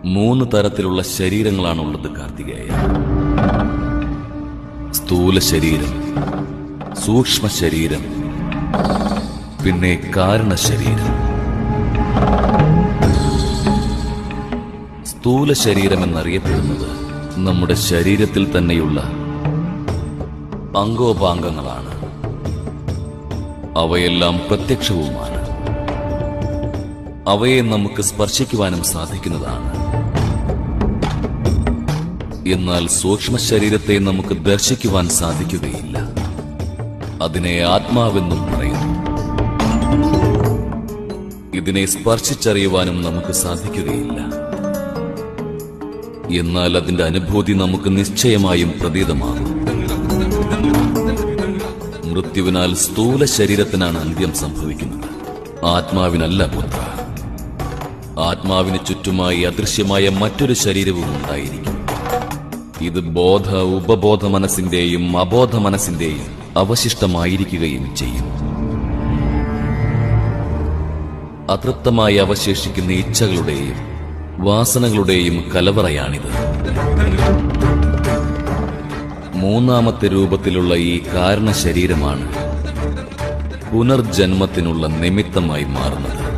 മൂന്ന് തരത്തിലുള്ള ശരീരങ്ങളാണുള്ളത് കാർത്തികേയ. സ്ഥൂല ശരീരം, സൂക്ഷ്മ ശരീരം, പിന്നെ കാരണ ശരീരം. സ്ഥൂല ശരീരം എന്നറിയപ്പെടുന്നത് നമ്മുടെ ശരീരത്തിൽ തന്നെയുള്ള അംഗോപാംഗങ്ങളാണ്. അവയെല്ലാം പ്രത്യക്ഷവുമാണ്. അവയെ നമുക്ക് സ്പർശിക്കുവാനും സാധിക്കുന്നതാണ്. എന്നാൽ സൂക്ഷ്മ ശരീരത്തെ നമുക്ക് ദർശിക്കുവാൻ സാധിക്കുകയില്ല. അതിനെ ആത്മാവെന്നും പറയുന്നു. ഇതിനെ സ്പർശിച്ചറിയുവാനും നമുക്ക് സാധിക്കുകയില്ല. എന്നാൽ അതിന്റെ അനുഭൂതി നമുക്ക് നിശ്ചയമായും പ്രതീതമാകും. മൃത്യുവിനാൽ സ്ഥൂല ശരീരത്തിനാണ് അന്ത്യം സംഭവിക്കുന്നത്, ആത്മാവിനല്ല പുത്ര. ആത്മാവിന് ചുറ്റുമായി അദൃശ്യമായ മറ്റൊരു ശരീരവും ഉണ്ടായിരിക്കും. ഇത് ബോധ ഉപബോധ മനസ്സിന്റെയും അബോധ മനസ്സിന്റെയും അവശിഷ്ടമായിരിക്കുകയും ചെയ്യും. അതൃപ്തമായി അവശേഷിക്കുന്ന ഇച്ഛകളുടെയും വാസനകളുടെയും കലവറയാണിത്. മൂന്നാമത്തെ രൂപത്തിലുള്ള ഈ കാരണ ശരീരമാണ് പുനർജന്മത്തിനുള്ള നിമിത്തമായി മാറുന്നത്.